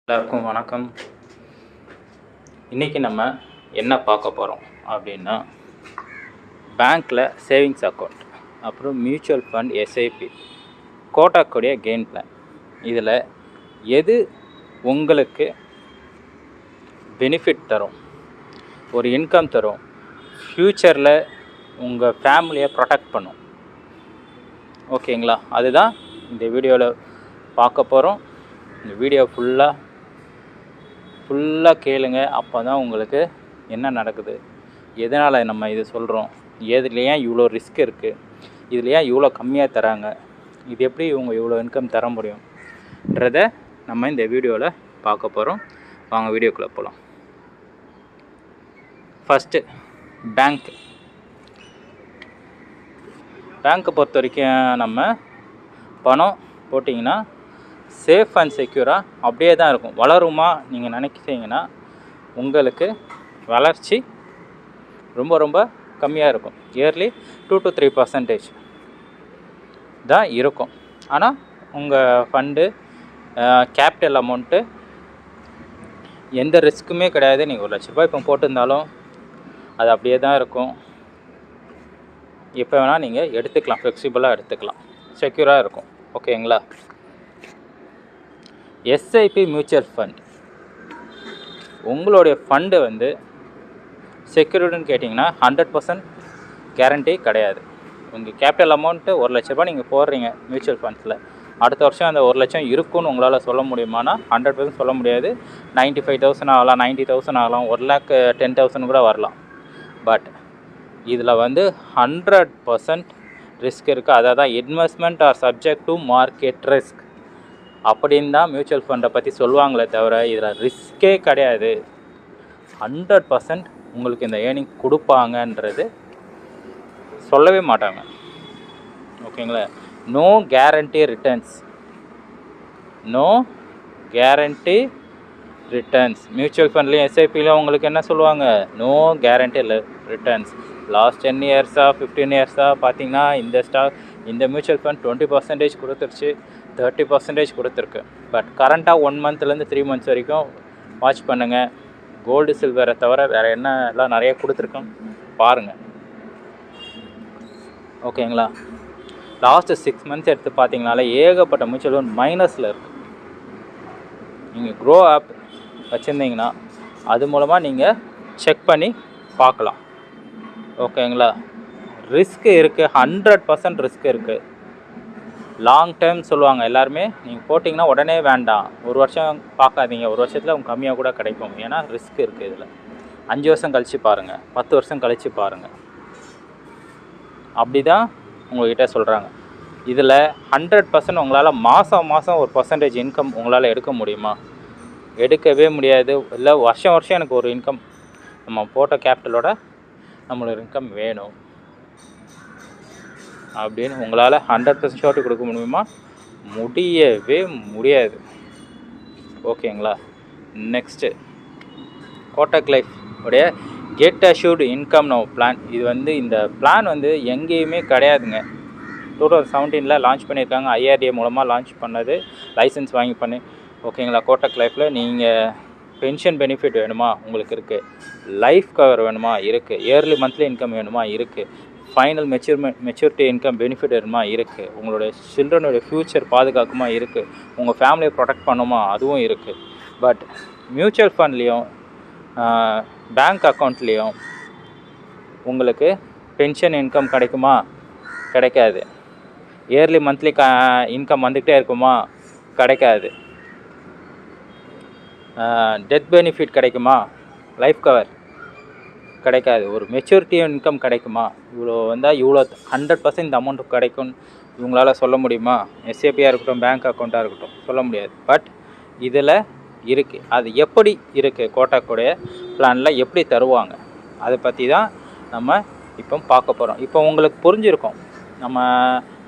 எல்லாருக்கும் வணக்கம். இன்றைக்கி நம்ம என்ன பார்க்க போகிறோம் அப்படின்னா, பேங்க்கில் சேவிங்ஸ் அக்கௌண்ட், அப்புறம் மியூச்சுவல் ஃபண்ட், எஸ்ஐபி, கோட்டாக்குடைய கெயின் பிளான், இதில் எது உங்களுக்கு பெனிஃபிட் தரும், ஒரு இன்கம் தரும், ஃப்யூச்சரில் உங்கள் ஃபேமிலியை ப்ரொடெக்ட் பண்ணும், ஓகேங்களா? அதுதான் இந்த வீடியோவில் பார்க்க போகிறோம். இந்த வீடியோ ஃபுல்லாக கேளுங்க. அப்போ தான் உங்களுக்கு என்ன நடக்குது, எதனால் நம்ம இது சொல்கிறோம், எதுல ஏன் இவ்வளோ ரிஸ்க் இருக்குது, இதில் ஏன் இவ்வளோ கம்மியாக தராங்க, இது எப்படி இவங்க இவ்வளோ இன்கம் தர முடியும்ன்றதை நம்ம இந்த வீடியோவில் பார்க்க போகிறோம். வாங்க வீடியோக்குள்ளே போகலாம். ஃபஸ்ட்டு பேங்க்கை பொறுத்த வரைக்கும் நம்ம பணம் போட்டிங்கன்னா சேஃப் அண்ட் செக்யூராக அப்படியே தான் இருக்கும். வளருமா நீங்கள் நினைக்கிறீங்கன்னா உங்களுக்கு வளர்ச்சி ரொம்ப ரொம்ப கம்மியாக இருக்கும். இயர்லி 2 to 3% தான் இருக்கும். ஆனால் உங்கள் ஃபண்டு கேபிட்டல் அமௌண்ட்டு எந்த ரிஸ்க்குமே கிடையாது. நீங்கள் ₹1,00,000 இப்போ போட்டிருந்தாலும் அது அப்படியே தான் இருக்கும். எப்போ வேணால் நீங்கள் எடுத்துக்கலாம், ஃப்ளெக்சிபிளாக எடுத்துக்கலாம், செக்யூராக இருக்கும், ஓகேங்களா? எஸ்ஐபி மியூச்சுவல் ஃபண்ட், உங்களுடைய ஃபண்டு வந்து செக்யூரிட்டின்னு கேட்டிங்கன்னா 100% கேரண்டி கிடையாது. உங்கள் கேபிட்டல் அமௌண்ட்டு ₹1,00,000 நீங்கள் போடுறீங்க மியூச்சுவல் ஃபண்ட்ஸில், அடுத்த வருஷம் அந்த ₹1,00,000 இருக்குன்னு உங்களால் சொல்ல முடியுமானா 100% சொல்ல முடியாது. 95,000 ஆகலாம், 90,000 ஆகலாம், 1,10,000 கூட வரலாம். பட் இதில் வந்து 100% ரிஸ்க் இருக்குது. அதாவது investment R subject to market risk அப்படின்னு தான் மியூச்சுவல் ஃபண்டை பற்றி சொல்லுவாங்களே தவிர இதில் ரிஸ்க்கே கிடையாது. 100% உங்களுக்கு இந்த ஏர்னிங் கொடுப்பாங்கன்றது சொல்லவே மாட்டாங்க, ஓகேங்களா? நோ கேரண்டி ரிட்டர்ன்ஸ், மியூச்சுவல் ஃபண்ட்லேயும் எஸ்ஐபிலையும் உங்களுக்கு என்ன சொல்லுவாங்க, நோ கேரண்டி ரிட்டர்ன்ஸ். லாஸ்ட் 10 இயர்ஸாக 15 இயர்ஸாக பார்த்தீங்கன்னா இந்த மியூச்சுவல் ஃபண்ட் 20% கொடுத்துருச்சு, 30% கொடுத்துருக்கு. பட் கரண்ட்டாக 1 மந்த்லேருந்து 3 மந்த்ஸ் வரைக்கும் வாட்ச் பண்ணுங்கள். கோல்டு சில்வரை தவிர வேறு என்ன எல்லாம் நிறைய கொடுத்துருக்கோம் பாருங்கள், ஓகேங்களா? லாஸ்ட்டு 6 மந்த்ஸ் எடுத்து பார்த்தீங்கனாலே ஏகப்பட்ட மியூச்சுவல் ஃபண்ட் மைனஸில் இருக்குது. நீங்கள் க்ரோ ஆப் வச்சுருந்தீங்கன்னா அது மூலமாக நீங்கள் செக் பண்ணி பார்க்கலாம், ஓகேங்களா? ரிஸ்க்கு இருக்குது, 100% ரிஸ்க் இருக்குது. லாங் டேர்ம் சொல்லுவாங்க எல்லாருமே. நீங்கள் போட்டிங்கன்னா உடனே வேண்டாம், 1 வருஷம் பார்க்காதீங்க, 1 வருஷத்தில் உங்களுக்கு கம்மியாக கூட கிடைக்கும். ஏன்னா ரிஸ்க் இருக்குது இதில். 5 வருஷம் கழித்து பாருங்கள், 10 வருஷம் கழித்து பாருங்கள், அப்படி தான் உங்கள்கிட்ட சொல்கிறாங்க. இதில் 100% உங்களால் மாதம் ஒரு பர்சன்டேஜ் இன்கம் உங்களால் எடுக்க முடியுமா? எடுக்கவே முடியாது. இல்லை வருஷம் எனக்கு ஒரு இன்கம், நம்ம போட்ட கேபிட்டலோட நம்மளோட இன்கம் வேணும் அப்படின்னு உங்களால் 100% ஷோர்ட்டு கொடுக்க முடியுமா? முடியவே முடியாது, ஓகேங்களா? நெக்ஸ்ட்டு கோட்டக் லைஃப் உடைய get assured income no plan. இது வந்து இந்த பிளான் வந்து எங்கேயுமே கிடையாதுங்க. 2017 லான்ச் பண்ணியிருக்காங்க. IRDA மூலமாக லான்ச் பண்ணது, லைசன்ஸ் வாங்கி பண்ணி, ஓகேங்களா? கோட்டக் லைஃப்பில் நீங்கள் பென்ஷன் பெனிஃபிட் வேணுமா? உங்களுக்கு இருக்குது. லைஃப் கவர் வேணுமா? இருக்குது. இயர்லி மந்த்லி இன்கம் வேணுமா? இருக்குது. ஃபைனல் மெச்சூரிட்டி இன்கம் பெனிஃபிட் வேணுமா? இருக்குது. உங்களுடைய சில்ட்ரனுடைய ஃப்யூச்சர் பாதுகாக்குமா? இருக்குது. உங்கள் ஃபேமிலியை ப்ரொடெக்ட் பண்ணுமா? அதுவும் இருக்குது. பட் மியூச்சுவல் ஃபண்ட்லேயும் பேங்க் அக்கௌண்ட்லேயும் உங்களுக்கு பென்ஷன் இன்கம் கிடைக்குமா? கிடைக்காது. இயர்லி மந்த்லி இன்கம் வந்துக்கிட்டே இருக்குமா? கிடைக்காது. டெத் பெனிஃபிட் கிடைக்குமா? லைஃப் கவர் கிடைக்காது. ஒரு மெச்சூரிட்டி இன்கம் கிடைக்குமா? இவ்வளோ வந்தால் இவ்வளோ 100% இந்த அமௌண்ட் கிடைக்கும்னு இவங்களால் சொல்ல முடியுமா? எஸ்ஏபியாக இருக்கட்டும், பேங்க் அக்கௌண்ட்டாக இருக்கட்டும், சொல்ல முடியாது. பட் இதில் இருக்குது. அது எப்படி இருக்குது, கோட்டாக்குடைய பிளானில் எப்படி தருவாங்க, அதை பற்றி தான் நம்ம இப்போ பார்க்க போகிறோம். இப்போ உங்களுக்கு புரிஞ்சிருக்கும், நம்ம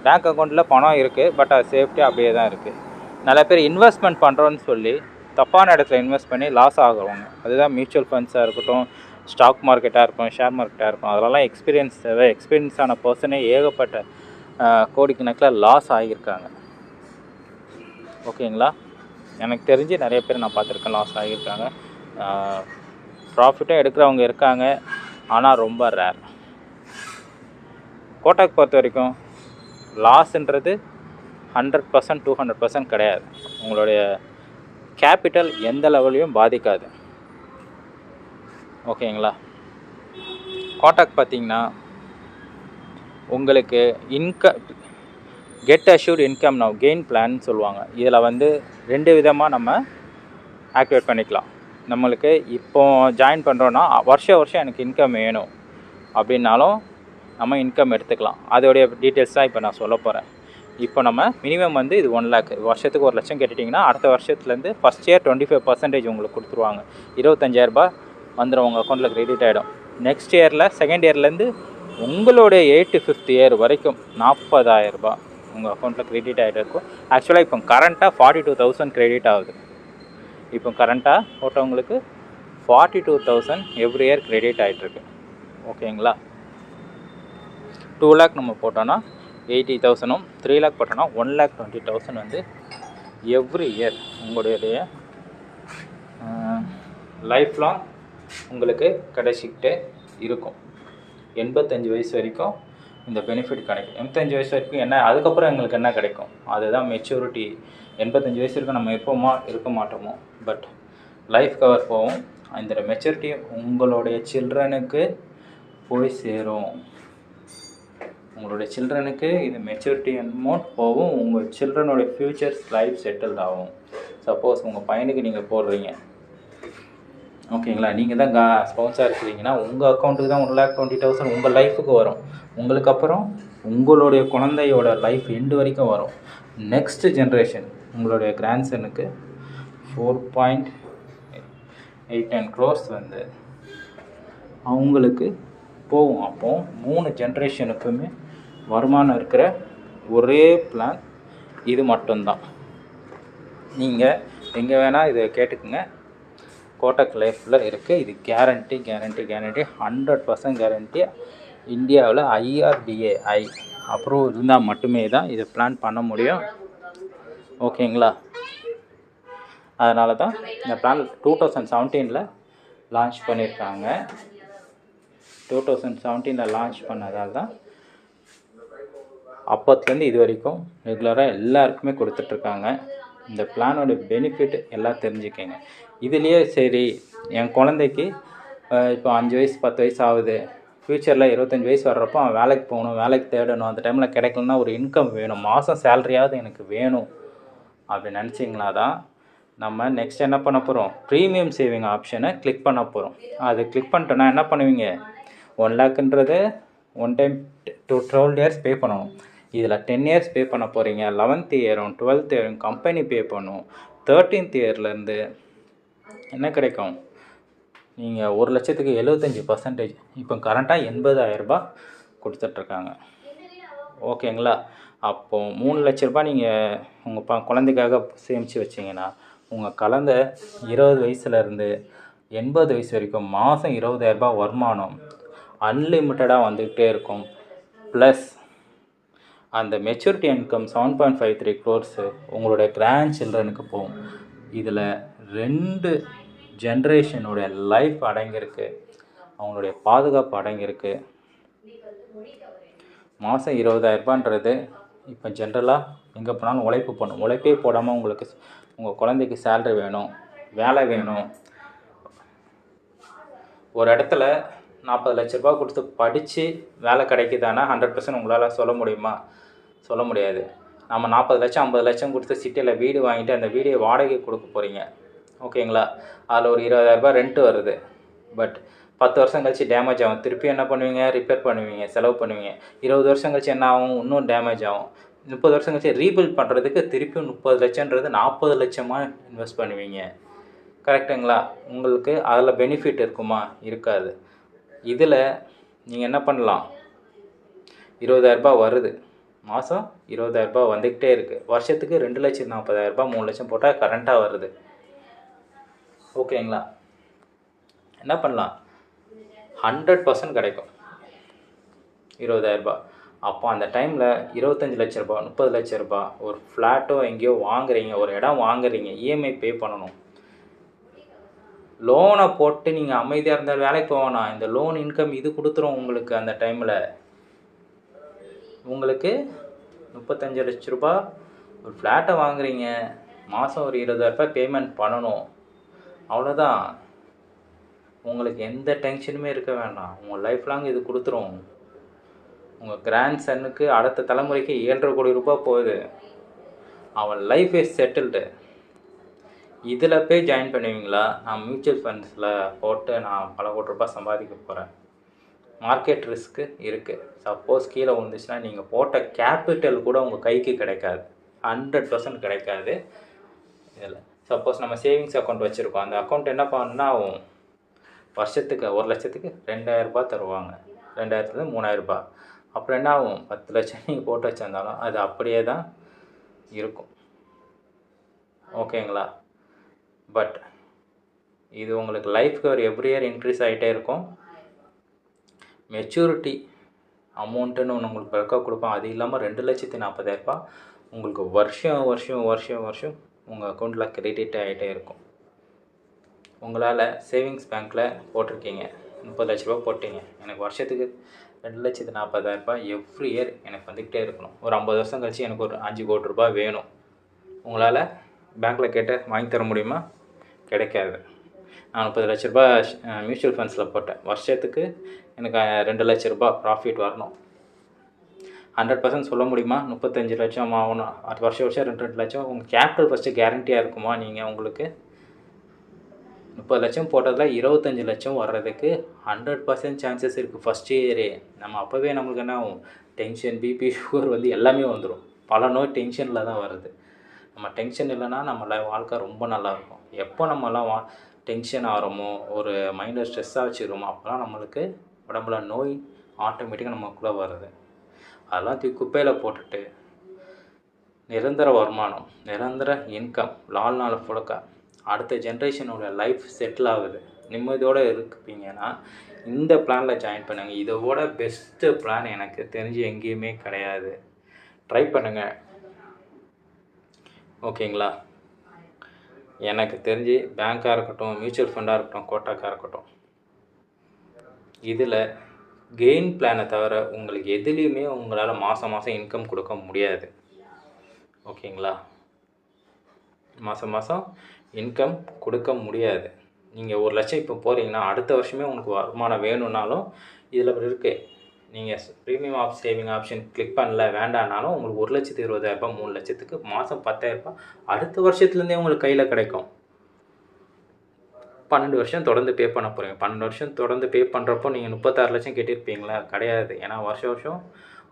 பேங்க் அக்கௌண்ட்டில் பணம் இருக்குது, பட் அது சேஃப்டி அப்படியே தான் இருக்குது. நிறைய பேர் இன்வெஸ்ட்மெண்ட் பண்ணுறோன்னு சொல்லி தப்பான இடத்துல இன்வெஸ்ட் பண்ணி லாஸ் ஆகுறவங்க. அதுதான் மியூச்சுவல் ஃபண்ட்ஸாக இருக்கட்டும், ஸ்டாக் மார்க்கெட்டாக இருக்கும், ஷேர் மார்க்கெட்டாக இருக்கும், அதெல்லாம் எக்ஸ்பீரியன்ஸ் தேவை. எக்ஸ்பீரியன்ஸான பர்சனே ஏகப்பட்ட கோடிக்கணக்கில் லாஸ் ஆகியிருக்காங்க, ஓகேங்களா? எனக்கு தெரிஞ்சு நிறைய பேர் நான் பார்த்துருக்கேன் லாஸ் ஆகியிருக்காங்க. ப்ராஃபிட்டும் எடுக்கிறவங்க இருக்காங்க, ஆனால் ரொம்ப ரேர். கோட்டாக் பொறுத்த வரைக்கும் லாஸ்ன்றது 100% 200% கிடையாது. உங்களுடைய கேபிட்டல் எந்த லெவலையும் பாதிக்காது. ஓகேங்களா? கோட்டாக் பார்த்தீங்கன்னா உங்களுக்கு get assured income now gain plan சொல்லுவாங்க. இதில் வந்து 2 விதமாக நம்ம ஆக்டிவேட் பண்ணிக்கலாம். நம்மளுக்கு இப்போ ஜாயின் பண்ணுறோன்னா வருஷம் எனக்கு இன்கம் வேணும் அப்படின்னாலும் நம்ம இன்கம் எடுத்துக்கலாம். அதோடைய டீட்டெயில்ஸ் தான் இப்போ நான் சொல்ல போகிறேன். இப்போ நம்ம மினிமம் வந்து இது 1 lakh வருஷத்துக்கு 1 லட்சம் கேட்டுட்டிங்கன்னா அடுத்த வருஷத்துலேருந்து ஃபஸ்ட் இயர் 25% உங்களுக்கு கொடுத்துருவாங்க. 25,000 வந்துடும் உங்கள் அக்கௌண்ட்டில் கிரெடிட் ஆகிடும். நெக்ஸ்ட் இயரில் செகண்ட் இயர்லேருந்து உங்களுடைய 8th to 5th இயர் வரைக்கும் 40,000 உங்கள் அக்கௌண்ட்டில் கிரெடிட் ஆகிட்டு இருக்கும். ஆக்சுவலாக இப்போ கரண்ட்டாக 42,000 கிரெடிட் ஆகுது. இப்போ கரண்ட்டாக போட்டவங்களுக்கு 42,000 எவ்ரி இயர் கிரெடிட் ஆகிட்டுருக்கு. ஓகேங்களா? 2 lakh நம்ம போட்டோன்னா 80,000, 3 lakh போட்டோன்னா 1,20,000 வந்து எவ்ரி இயர் உங்களுடைய லைஃப் லாங் உங்களுக்கு கிடைச்சிக்கிட்டே இருக்கும். 85 வயசு வரைக்கும் இந்த பெனிஃபிட் கிடைக்கும். 85 வயசு வரைக்கும் என்ன, அதுக்கப்புறம் எங்களுக்கு என்ன கிடைக்கும், அதுதான் மெச்சூரிட்டி. 85 வயசு வரைக்கும் நம்ம இருக்க மாட்டோமோ, பட் லைஃப் கவர் போகும். அந்த மெச்சூரிட்டி உங்களுடைய சில்ட்ரனுக்கு போய் சேரும். உங்களுடைய சில்ட்ரனுக்கு இது மெச்சூரிட்டி அமௌண்ட் போகும். உங்கள் சில்ட்ரனுடைய ஃப்யூச்சர்ஸ் லைஃப் செட்டில்ட் ஆகும். சப்போஸ் உங்கள் பையனுக்கு நீங்கள் போடுறீங்க, ஓகேங்களா, நீங்கள் தான் ஸ்பான்சராக இருக்கிறீங்கன்னா உங்கள் அக்கௌண்ட்டுக்கு தான் 1,20,000 உங்கள் லைஃபுக்கு வரும். உங்களுக்கு அப்புறம் உங்களுடைய குழந்தையோட லைஃப் எண்டு வரைக்கும் வரும். நெக்ஸ்ட் ஜென்ரேஷன் உங்களுடைய கிராண்ட்சனுக்கு 4.89 crores வந்து அவங்களுக்கு போகும். அப்போ 3 ஜென்ரேஷனுக்குமே வருமானம் இருக்கிற ஒரே பிளான் இது மட்டும்தான். நீங்கள் எங்கே வேணால் இதை கேட்டுக்குங்க. கோட்டக் லைஃப்பில் இருக்குது. இது கேரண்டி 100% கேரண்டி. இந்தியாவில் IRDAI அப்ரூவ் இருந்தால் மட்டுமே தான் இதை பிளான் பண்ண முடியும். ஓகேங்களா? அதனால தான் இந்த பிளான் 2017 லான்ச் பண்ணியிருக்காங்க. 2017 லான்ச் பண்ணதால் தான் அப்போத்துலேருந்து இது வரைக்கும் ரெகுலராக எல்லாருக்குமே கொடுத்துட்ருக்காங்க. இந்த பிளானோட பெனிஃபிட் எல்லாம் தெரிஞ்சுக்கங்க. இதுலேயே சரி, என் குழந்தைக்கு இப்போ 5 வயசு 10 வயசு ஆகுது, ஃப்யூச்சரில் 25 வயசு வர்றப்போ அவன் வேலைக்கு போகணும், வேலைக்கு தேடணும், அந்த டைமில் கிடைக்கலன்னா ஒரு இன்கம் வேணும், மாதம் சேலரியாவது எனக்கு வேணும் அப்படி நினச்சிங்களா தான் நம்ம நெக்ஸ்ட் என்ன பண்ண போகிறோம், ப்ரீமியம் சேவிங் ஆப்ஷனை கிளிக் பண்ண போகிறோம். அது கிளிக் பண்ணிட்டோன்னா என்ன பண்ணுவீங்க, 1 lakhன்றது 1 time to 12 years பே பண்ணணும். இதில் 10 years பே பண்ண போகிறீங்க. 11th இயரும் 12th இயரும் கம்பெனி பே பண்ணும். 13th இயர்லேருந்து என்ன கிடைக்கும், நீங்கள் 1 லட்சத்துக்கு 75%, இப்போ கரண்ட்டாக 80,000 கொடுத்துட்ருக்காங்க. ஓகேங்களா? அப்போது 3 லட்ச ரூபாய் நீங்கள் உங்கள் குழந்தைக்காக சேமித்து வச்சிங்கன்னா உங்கள் குழந்தை 20 வயசுலேருந்து 80 வயசு வரைக்கும் மாதம் 20,000 வருமானம் அன்லிமிட்டடாக வந்துக்கிட்டே இருக்கும். ப்ளஸ் அந்த மெச்சூரிட்டி இன்கம் 7.53 crores உங்களுடைய கிராண்ட் சில்ட்ரனுக்கு போகும். இதில் 2 ஜென்ரேஷனுடைய லைஃப் அடங்கியிருக்கு, அவங்களுடைய பாதுகாப்பு அடங்கியிருக்கு. மாதம் 20,000 இப்போ ஜென்ரலாக எங்கே போனாலும் உழைப்பு போடணும். உழைப்பே போடாமல் உங்களுக்கு உங்கள் குழந்தைக்கு சேலரி வேணும், வேலை வேணும். ஒரு இடத்துல 40 லட்ச ரூபா கொடுத்து படித்து வேலை கிடைக்குதானா 100% உங்களால் சொல்ல முடியுமா? சொல்ல முடியாது. நம்ம 40 லட்சம் 50 லட்சம் கொடுத்து சிட்டியில் வீடு வாங்கிட்டு அந்த வீடியை வாடகை கொடுக்க போகிறீங்க. ஓகேங்களா? அதில் ஒரு 20,000 ரெண்ட்டு வருது. பட் 10 வருஷம் கழிச்சு டேமேஜ் ஆகும். திருப்பி என்ன பண்ணுவீங்க, ரிப்பேர் பண்ணுவீங்க, செலவு பண்ணுவீங்க. 20 வருஷம் கழிச்சு என்ன ஆகும், இன்னும் டேமேஜ் ஆகும். 30 வருஷம் கழிச்சு ரீபில்ட் பண்ணுறதுக்கு திருப்பியும் 30 லட்சன்றது 40 லட்சமாக இன்வெஸ்ட் பண்ணுவீங்க. கரெக்டுங்களா? உங்களுக்கு அதில் பெனிஃபிட் இருக்குமா? இருக்காது. இதில் நீங்கள் என்ன பண்ணலாம், 20,000 வருது, மாதம் 20,000 வந்துக்கிட்டே இருக்குது. வருஷத்துக்கு 2,40,000 3 லட்சம் போட்டால் கரண்ட்டாக வருது. ஓகேங்களா? என்ன பண்ணலாம், 100% கிடைக்கும் 20,000. அப்போ அந்த டைமில் 25 லட்ச ரூபா 30 லட்ச ரூபா ஒரு ஃப்ளாட்டோ எங்கேயோ வாங்குறீங்க, ஒரு இடம் வாங்குறீங்க, இஎம்ஐ பே பண்ணணும். லோனை போட்டு நீங்கள் அமைதியாக இருந்தால் வேலைக்கு போவேணாம். இந்த லோன் இன்கம் இது கொடுத்துரும் உங்களுக்கு. அந்த டைமில் உங்களுக்கு 35 லட்ச ரூபா ஒரு ஃப்ளாட்டை வாங்குறீங்க, மாதம் ஒரு 20,000 பேமெண்ட் பண்ணணும். அவ்வளோதான். உங்களுக்கு எந்த டென்ஷனுமே இருக்க வேண்டாம். உங்கள் லைஃப் லாங் இது கொடுத்துரும். உங்கள் கிராண்ட் சன்னுக்கு அடுத்த தலைமுறைக்கு 7.5 கோடி ரூபாய் போகுது. அவன் லைஃப் இஸ் செட்டில்டு. இதில் போய் ஜாயின் பண்ணுவீங்களா? நான் மியூச்சுவல் ஃபண்ட்ஸில் போட்டு நான் பல கோடி ரூபாய் சம்பாதிக்க போகிறேன். மார்க்கெட் ரிஸ்க்கு இருக்குது. சப்போஸ் கீழே வந்துச்சுன்னா நீங்கள் போட்ட கேபிட்டல் கூட உங்கள் கைக்கு கிடைக்காது. 100% கிடைக்காது. இதில் சப்போஸ் நம்ம சேவிங்ஸ் அக்கௌண்ட் வச்சுருக்கோம். அந்த அக்கௌண்ட் என்ன பண்ணா வருஷத்துக்கு 1 லட்சத்துக்கு 2,000 ரூபாய் தருவாங்க. 2,000லேருந்து 3,000 ரூபாய். அப்புறம் என்ன ஆகும்? 10 லட்சம் நீங்கள் போட்டு வச்சுருந்தாலும் அது அப்படியே தான் இருக்கும். ஓகேங்களா? பட் இது உங்களுக்கு லைஃப்க்கு ஒரு எவ்ரி இயர் இன்க்ரீஸ் ஆகிட்டே இருக்கும். மெச்சூரிட்டி அமௌண்ட்டுன்னு ஒன்று உங்களுக்கு பல்காக கொடுப்போம். அது இல்லாமல் 2,40,000 உங்களுக்கு வருஷம் வருஷம் வருஷம் வருஷம் உங்கள் அக்கௌண்ட்டில் கிரெடிட் ஆகிட்டே இருக்கும். உங்களால் சேவிங்ஸ் பேங்க்கில் போட்டிருக்கீங்க, 30 லட்ச ரூபா போட்டிங்க, எனக்கு வருஷத்துக்கு 2,40,000 எவ்ரி இயர் எனக்கு வந்துக்கிட்டே இருக்கணும். ஒரு 50 வருஷம் கழிச்சு எனக்கு ஒரு 5 கோடி ரூபாய் வேணும். உங்களால் பேங்க்கில் கேட்டு வாங்கி தர முடியுமா? கிடைக்காது. நான் 30 லட்ச ரூபா மியூச்சுவல் ஃபண்ட்ஸில் போட்டேன். வருஷத்துக்கு எனக்கு 2 லட்ச ரூபா ப்ராஃபிட் வரணும். 100% சொல்ல முடியுமா? 35 லட்சம் ஆகணும். அது வருஷம் 2 லட்சம். உங்கள் கேபிட்டல் ஃபஸ்ட்டு கேரண்டியாக இருக்குமா? நீங்கள் உங்களுக்கு 30 லட்சம் போட்டதில் 25 லட்சம் வர்றதுக்கு 100% சான்சஸ் இருக்குது ஃபஸ்ட் இயரே. நம்ம அப்போவே நம்மளுக்கு என்ன டென்ஷன், பிபி, சுகர் எல்லாமே வந்துடும். பல நோய் டென்ஷனில் தான் வருது. நம்ம டென்ஷன் இல்லைன்னா நம்ம வாழ்க்கை ரொம்ப நல்லாயிருக்கும். எப்போ நம்மலாம் டென்ஷன் ஆகிறோமோ, ஒரு மைண்டை ஸ்ட்ரெஸ்ஸாக வச்சுக்கிறோமோ, அப்போலாம் நம்மளுக்கு உடம்புல நோய் ஆட்டோமேட்டிக்காக நமக்குள்ளே வருது. அதெல்லாம் தூக்கி குப்பையில் போட்டுட்டு நிரந்தர வருமானம், நிரந்தர இன்கம், வாழ்நாள் ஃபுல்லக்க அடுத்த ஜென்ரேஷனோட லைஃப் செட்டில் ஆகுது, நிம்மதியோடு இருப்பீங்கன்னா இந்த பிளானில் ஜாயின் பண்ணுங்கள். இதோட பெஸ்ட்டு பிளான் எனக்கு தெரிஞ்சு எங்கேயுமே கிடையாது. ட்ரை பண்ணுங்கள். ஓகேங்களா? எனக்கு தெரிஞ்சு பேங்க்காக இருக்கட்டும், மியூச்சுவல் ஃபண்டாக இருக்கட்டும், கோட்டாக்காக இருக்கட்டும், இதில் கெயின் பிளானை தவிர உங்களுக்கு எதுலேயுமே உங்களால் மாதம் இன்கம் கொடுக்க முடியாது. ஓகேங்களா? மாதம் இன்கம் கொடுக்க முடியாது. நீங்கள் 1 லட்சம் இப்போ போகிறீங்கன்னா அடுத்த வருஷமே உங்களுக்கு வருமானம் வேணும்னாலும் இதில் இருக்குது. நீங்கள் ப்ரீமியம் சேவிங் ஆப்ஷன் கிளிக் பண்ணல வேண்டாம்னாலும் உங்களுக்கு 1,20,000 3 லட்சத்துக்கு மாதம் 10,000 அடுத்த வருஷத்துலேருந்தே உங்களுக்கு கையில் கிடைக்கும். 12 வருஷம் தொடர்ந்து பே பண்ண போகிறீங்க. 12 வருஷம் தொடர்ந்து பே பண்ணுறப்போ நீங்கள் 36 லட்சம் கட்டியிருப்பீங்களா? கிடையாது. ஏன்னா வருஷம்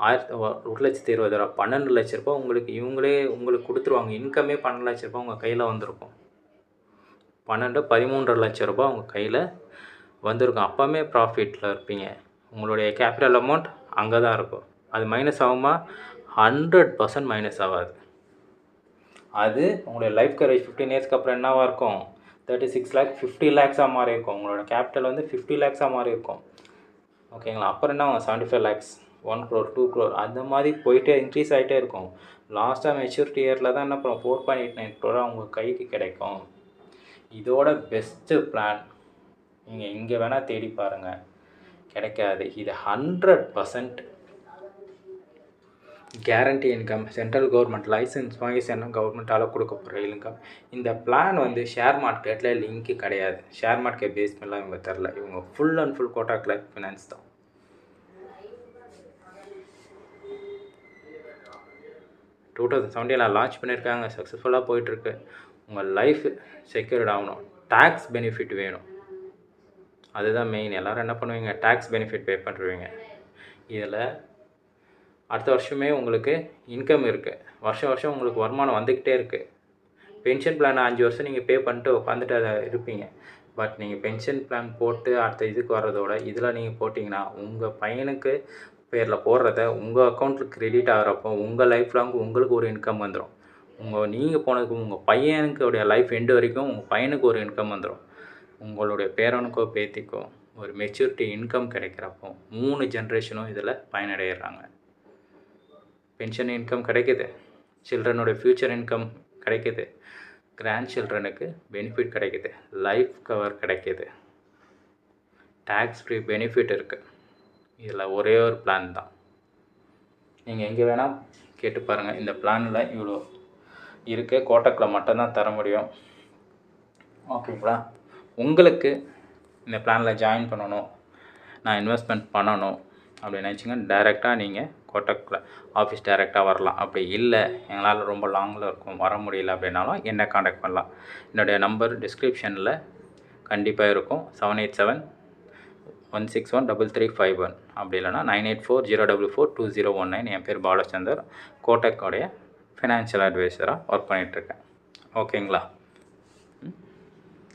1,20,000 12 லட்ச ரூபா உங்களுக்கு உங்களுக்கு கொடுத்துருவாங்க. இன்கமே 12 லட்ச ரூபா உங்கள் கையில் வந்திருக்கும். 13 லட்ச ரூபா உங்கள் கையில் வந்திருக்கும். அப்போவுமே ப்ராஃபிட்டில் இருப்பீங்க. உங்களுடைய கேபிட்டல் அமௌண்ட் அங்கே தான் இருக்கும். அது மைனஸ் ஆகுமா? 100% மைனஸ் ஆகாது. அது உங்களுடைய லைஃப் கரேஜ் 15 இயர்ஸ்க்கு அப்புறம் என்னவாக இருக்கும்? 36 லேக் 50 லேக்ஸாக மாறி இருக்கும். உங்களோட கேபிட்டல் 50 லேக்ஸாக மாறி இருக்கும். ஓகேங்களா? அப்புறம் என்ன 75 லேக்ஸ், 1 crore 2 crore அந்த மாதிரி போயிட்டே இன்க்ரீஸ் ஆகிட்டே இருக்கும். லாஸ்ட்டாக மெச்சூரிட்டி இயரில் தான் என்ன பண்ணுவோம் 4.89 crore உங்கள் கைக்கு கிடைக்கும். இதோட பெஸ்ட்டு பிளான் நீங்கள் இங்கே வேணால் தேடி பாருங்கள், கிடைக்காது. இது 100% guarantee income, central government licence வாங்கி கவர்மெண்ட்டால் கொடுக்க போகிற இன்கம். இந்த பிளான் ஷேர் மார்க்கெட்டில் லிங்க்கு கிடையாது. ஷேர் மார்க்கெட் பேஸ் பண்ணலாம் இவங்க தரல. இவங்க full and full Kotak life finance தான். 2017 லான்ச் பண்ணியிருக்காங்க, சக்ஸஸ்ஃபுல்லாக போயிட்டுருக்கு. உங்கள் லைஃப் செக்யூர்ட் ஆகணும், டேக்ஸ் பெனிஃபிட் வேணும், அதுதான் மெயின். எல்லோரும் என்ன பண்ணுவீங்க? டேக்ஸ் பெனிஃபிட் பே பண்ணுறீங்க. இதில் அடுத்த வருஷமே உங்களுக்கு இன்கம் இருக்குது. வருஷம் உங்களுக்கு வருமானம் வந்துக்கிட்டே இருக்குது. பென்ஷன் பிளான் 5 வருஷம் நீங்கள் பே பண்ணிட்டு உட்காந்துட்டு அதை இருப்பீங்க. பட் நீங்கள் பென்ஷன் பிளான் போட்டு அடுத்த இதுக்கு வர்றதோட இதில் நீங்கள் போட்டிங்கன்னா உங்கள் பையனுக்கு பேரில் போடுறத உங்கள் அக்கௌண்ட்டில் கிரெடிட் ஆகிறப்போ உங்கள் லைஃப் லாங் உங்களுக்கு ஒரு இன்கம் வந்துடும். நீங்கள் போனதுக்கு உங்கள் பையனுக்குடைய லைஃப் எண்டு வரைக்கும் உங்கள் பையனுக்கு ஒரு இன்கம் வந்துடும். உங்களுடைய பேரனுக்கோ பேத்திக்கோ ஒரு மெச்சூரிட்டி இன்கம் கிடைக்கிறப்போ 3 ஜென்ரேஷனும் இதில் பயனடைகிறாங்க. பென்ஷன் இன்கம் கிடைக்குது, சில்ட்ரனோட ஃப்யூச்சர் இன்கம் கிடைக்குது, கிராண்ட் சில்ட்ரனுக்கு பெனிஃபிட் கிடைக்குது, லைஃப் கவர் கிடைக்கிது, டேக்ஸ் ஃப்ரீ பெனிஃபிட் இருக்குது. இதில் ஒரே ஒரு பிளான் தான். நீங்கள் எங்கே வேணால் கேட்டு பாருங்கள். இந்த பிளானில் இவ்வளோ இருக்குது, கோட்டக்கில் மட்டும்தான் தர முடியும். ஓகேங்களா? உங்களுக்கு இந்த பிளானில் ஜாயின் பண்ணணும், நான் இன்வெஸ்ட்மெண்ட் பண்ணணும் அப்படின்னு நினச்சிங்கன்னா டைரெக்டாக நீங்கள் கோட்டக்கில் ஆஃபீஸ் டைரெக்டாக வரலாம். அப்படி இல்லை எங்களால் ரொம்ப லாங்கில் இருக்கும் வர முடியல அப்படின்னாலும் என்னை காண்டாக்ட் பண்ணலாம். என்னுடைய நம்பர் டிஸ்கிரிப்ஷனில் கண்டிப்பாக இருக்கும். 7871613351 அப்படி இல்லைனா 9840442019. என் பேர் பாலச்சந்தர், கோட்டக்கோடைய ஃபினான்ஷியல் அட்வைசராக ஒர்க் பண்ணிகிட்ருக்கேன். ஓகேங்களா?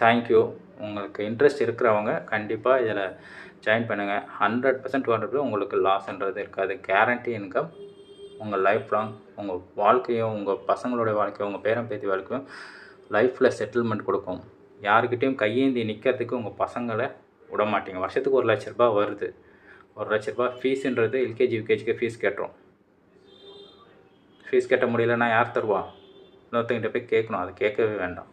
தேங்க்யூ. உங்களுக்கு இன்ட்ரெஸ்ட் இருக்கிறவங்க கண்டிப்பாக இதில் ஜாயின் பண்ணுங்கள். 100% 200% உங்களுக்கு லாஸ்ன்றது இருக்காது. கேரண்டி இன்கம் உங்கள் லைஃப் லாங், உங்கள் வாழ்க்கையும் உங்கள் பசங்களோட வாழ்க்கையும் உங்கள் பேரன் பேத்தி வாழ்க்கையும் லைஃப்பில் செட்டில்மெண்ட் கொடுக்கும். யாருக்கிட்டேயும் கையேந்தி நிற்கிறதுக்கு உங்கள் பசங்களை விட மாட்டீங்க. வருஷத்துக்கு 1 லட்ச ரூபா வருது. 1 லட்ச ரூபா ஃபீஸுன்றது எல்கேஜி யூகேஜிக்கு ஃபீஸ் கேட்டுரும். ஃபீஸ் கட்ட முடியலன்னா யார் தருவா? இன்னொருத்தங்கிட்ட போய் கேட்கணும். அது கேட்கவே வேண்டாம்.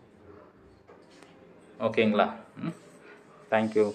ஓகேங்களா? தேங்க்யூ.